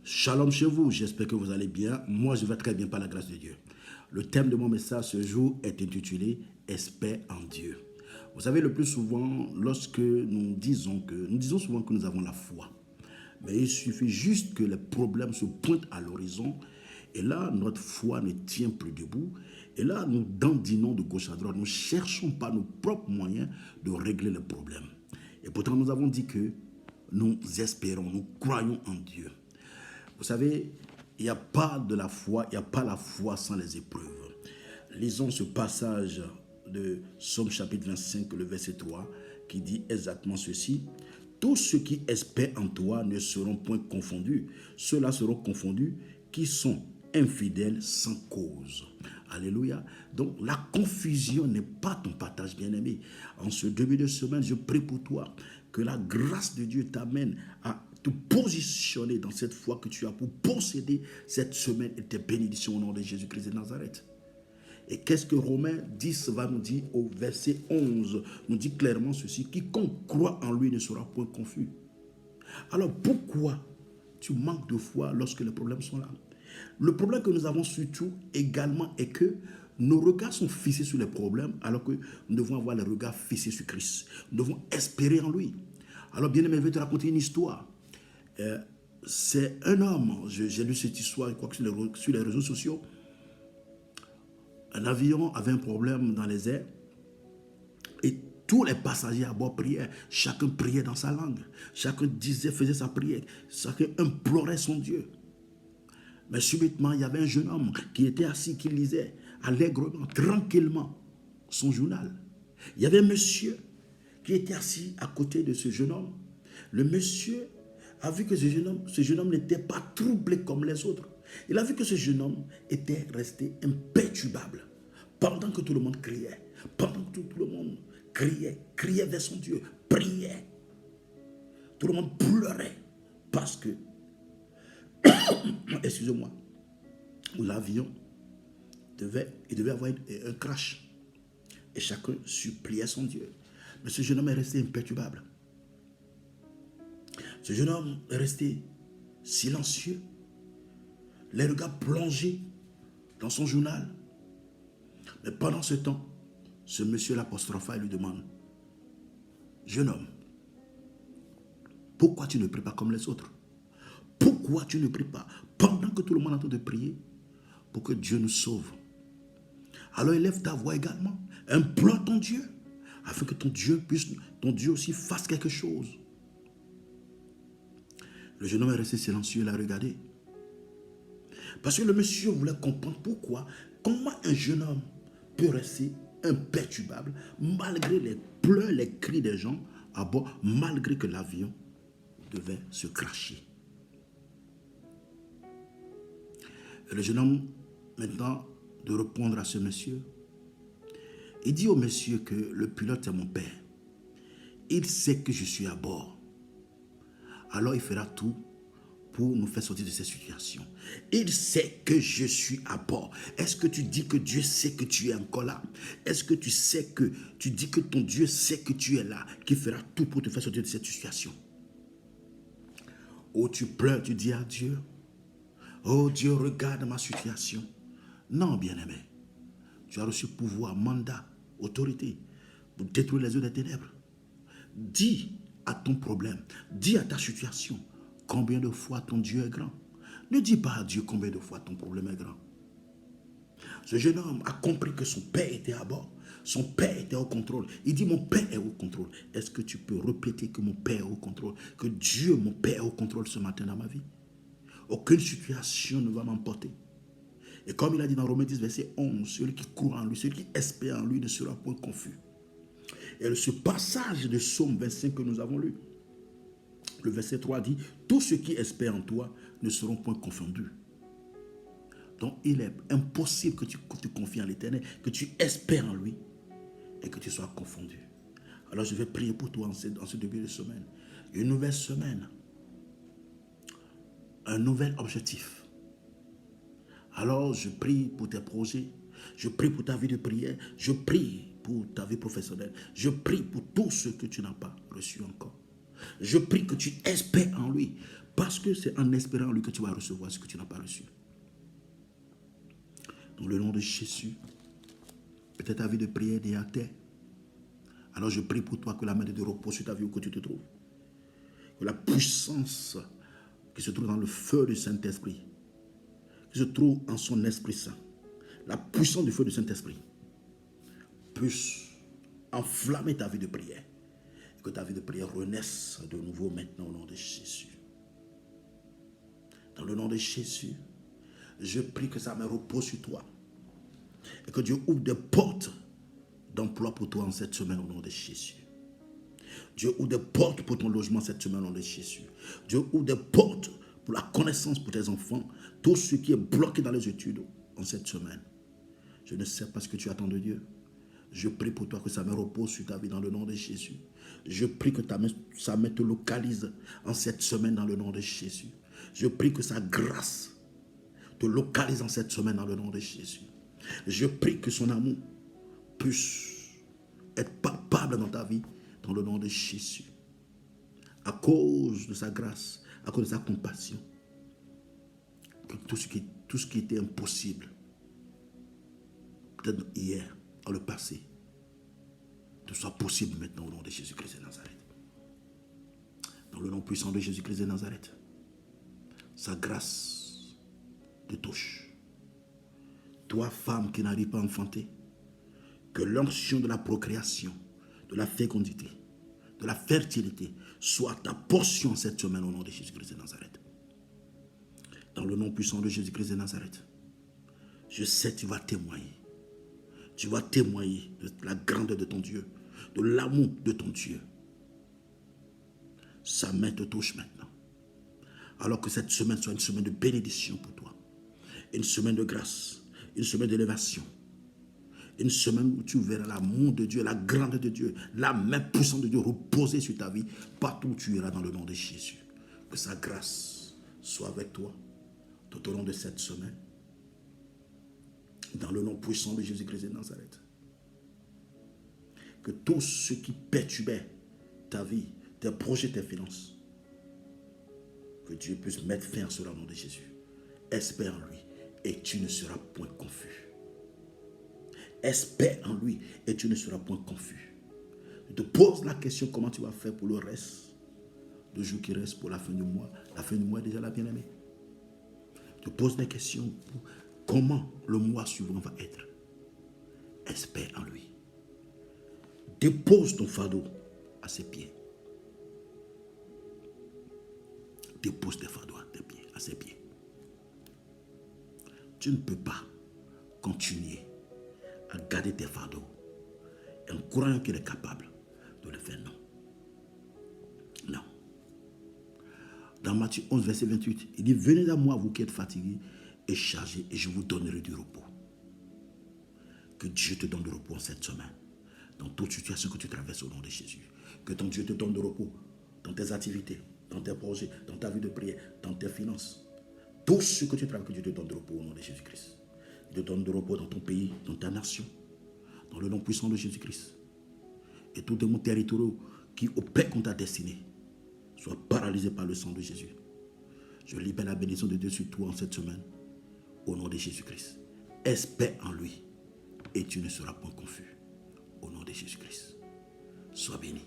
Shalom chez vous, j'espère que vous allez bien. Moi, je vais très bien par la grâce de Dieu. Le thème de mon message ce jour est intitulé « Espère en Dieu ». Vous savez, le plus souvent, lorsque nous disons souvent que nous avons la foi. Mais il suffit juste que les problèmes se pointent à l'horizon et là, notre foi ne tient plus debout. Et là, nous dandinons de gauche à droite. Nous ne cherchons pas nos propres moyens de régler les problèmes. Et pourtant, nous avons dit que nous espérons, nous croyons en Dieu. Vous savez, il n'y a pas de la foi, il n'y a pas la foi sans les épreuves. Lisons ce passage de Somme chapitre 25, le verset 3, qui dit exactement ceci. Tous ceux qui espèrent en toi ne seront point confondus. Ceux-là seront confondus qui sont infidèles sans cause. Alléluia. Donc la confusion n'est pas ton partage, bien-aimé. En ce début de semaine, je prie pour toi que la grâce de Dieu t'amène à te positionner dans cette foi que tu as pour posséder cette semaine et tes bénédictions au nom de Jésus-Christ de Nazareth. Et qu'est-ce que Romains 10 va nous dire au verset 11? Nous dit clairement ceci: quiconque croit en lui ne sera point confus. Alors pourquoi tu manques de foi lorsque les problèmes sont là? Le problème que nous avons surtout également est que nos regards sont fixés sur les problèmes alors que nous devons avoir les regards fixés sur Christ. Nous devons espérer en lui. Alors bien aimé, je vais te raconter une histoire. C'est un homme, j'ai lu cette histoire, je crois que sur les réseaux sociaux. Un avion avait un problème dans les airs et tous les passagers à bord priaient. Chacun priait dans sa langue. Chacun faisait sa prière. Chacun implorait son Dieu. Mais subitement, il y avait un jeune homme qui était assis, qui lisait allègrement, tranquillement son journal. Il y avait un monsieur qui était assis à côté de ce jeune homme. Le monsieur a vu que ce jeune homme n'était pas troublé comme les autres. Il a vu que ce jeune homme était resté imperturbable. Pendant que tout le monde criait, pendant que tout le monde criait vers son Dieu, priait. Tout le monde pleurait parce que, excusez-moi, l'avion devait avoir un crash. Et chacun suppliait son Dieu. Mais ce jeune homme est resté imperturbable. Ce jeune homme est resté silencieux, les regards plongés dans son journal. Mais pendant ce temps, ce monsieur l'apostropha et lui demande: jeune homme, pourquoi tu ne pries pas comme les autres? Pourquoi tu ne pries pas pendant que tout le monde est en train de prier pour que Dieu nous sauve? Alors élève ta voix également, implore ton Dieu, afin que ton Dieu aussi fasse quelque chose. Le jeune homme est resté silencieux, il a regardé. Parce que le monsieur voulait comprendre comment un jeune homme peut rester imperturbable malgré les pleurs, les cris des gens à bord, malgré que l'avion devait se crasher. Et le jeune homme, maintenant, de répondre à ce monsieur, il dit au monsieur que le pilote est mon père. Il sait que je suis à bord. Alors il fera tout pour nous faire sortir de cette situation. Il sait que je suis à bord. Est-ce que tu dis que Dieu sait que tu es encore là? Est-ce que tu dis que ton Dieu sait que tu es là, qui fera tout pour te faire sortir de cette situation? Oh, tu pleures, tu dis à Dieu: oh Dieu, regarde ma situation. Non, bien-aimé. Tu as reçu pouvoir, mandat, autorité pour détruire les œuvres des ténèbres. Dis à ton problème, dis à ta situation combien de fois ton Dieu est grand. Ne dis pas à Dieu combien de fois ton problème est grand. Ce jeune homme a compris que son père était à bord. Son père était au contrôle. Il dit: mon père est au contrôle. Est-ce que tu peux répéter que mon père est au contrôle? Que Dieu, mon père, est au contrôle ce matin dans ma vie? Aucune situation ne va m'emporter. Et comme il a dit dans Romains 10, verset 11, celui qui croit en lui, celui qui espère en lui ne sera point confus. Et ce passage de Somme 25 que nous avons lu, le verset 3 dit: tous ceux qui espèrent en toi ne seront point confondus. Donc il est impossible que tu te confies en l'Éternel, que tu espères en lui et que tu sois confondu. Alors je vais prier pour toi en ce début de semaine. Une nouvelle semaine, un nouvel objectif. Alors je prie pour tes projets, je prie pour ta vie de prière, je prie pour ta vie professionnelle, je prie pour tout ce que tu n'as pas reçu encore. Je prie que tu espères en lui. Parce que c'est en espérant en lui que tu vas recevoir ce que tu n'as pas reçu. Dans le nom de Jésus, peut-être ta vie de prière est à terre. Alors je prie pour toi que la main de Dieu repose sur ta vie où que tu te trouves. Que la puissance qui se trouve dans le feu du Saint-Esprit, qui se trouve en son Esprit Saint, la puissance du feu du Saint-Esprit puisse enflammer ta vie de prière. Et que ta vie de prière renaisse de nouveau maintenant au nom de Jésus. Dans le nom de Jésus, je prie que sa main repose sur toi. Et que Dieu ouvre des portes d'emploi pour toi en cette semaine au nom de Jésus. Dieu ouvre des portes pour ton logement cette semaine au nom de Jésus. Dieu ouvre des portes pour la connaissance pour tes enfants. Tout ce qui est bloqué dans les études en cette semaine. Je ne sais pas ce que tu attends de Dieu. Je prie pour toi que sa main repose sur ta vie dans le nom de Jésus. Je prie que sa main te localise en cette semaine dans le nom de Jésus. Je prie que sa grâce te localise en cette semaine dans le nom de Jésus. Je prie que son amour puisse être palpable dans ta vie dans le nom de Jésus. À cause de sa grâce, à cause de sa compassion, que tout ce qui était impossible, peut-être hier, dans le passé, te soit possible maintenant au nom de Jésus-Christ de Nazareth. Dans le nom puissant de Jésus-Christ de Nazareth, sa grâce te touche. Toi, femme qui n'arrive pas à enfanter, que l'onction de la procréation, de la fécondité, de la fertilité soit ta portion cette semaine au nom de Jésus-Christ de Nazareth. Dans le nom puissant de Jésus-Christ de Nazareth, je sais que tu vas témoigner. Tu vas témoigner de la grandeur de ton Dieu, de l'amour de ton Dieu. Sa main te touche maintenant. Alors que cette semaine soit une semaine de bénédiction pour toi. Une semaine de grâce, une semaine d'élévation. Une semaine où tu verras l'amour de Dieu, la grandeur de Dieu, la main puissante de Dieu reposer sur ta vie, partout où tu iras dans le nom de Jésus. Que sa grâce soit avec toi tout au long de cette semaine. Dans le nom puissant de Jésus-Christ de Nazareth. Que tout ce qui perturbait ta vie, tes projets, tes finances, que Dieu puisse mettre fin à cela au nom de Jésus. Espère en lui et tu ne seras point confus. Espère en lui et tu ne seras point confus. Je te pose la question, comment tu vas faire pour le reste de jours qui restent pour la fin du mois. La fin du mois est déjà là, bien-aimé. Je te pose des questions pour comment le mois suivant va être. Espère en lui. Dépose ton fardeau à ses pieds. Dépose tes fardeaux à ses pieds. Tu ne peux pas continuer à garder tes fardeaux en croyant qu'il est capable de le faire. Non. Non. Dans Matthieu 11, verset 28, il dit, venez à moi, vous qui êtes fatigués et chargés, et je vous donnerai du repos. Que Dieu te donne du repos en cette semaine. Dans toute situation que tu traverses au nom de Jésus. Que ton Dieu te donne du repos dans tes activités, dans tes projets, dans ta vie de prière, dans tes finances. Tout ce que tu traverses, que Dieu te donne du repos au nom de Jésus-Christ. Il te donne du repos dans ton pays, dans ta nation, dans le nom puissant de Jésus-Christ. Et tout démon territoriaux qui opère contre ta destinée soit paralysé par le sang de Jésus. Je libère la bénédiction de Dieu sur toi en cette semaine, au nom de Jésus-Christ. Espère en lui et tu ne seras point confus. Au nom de Jésus-Christ. Sois béni.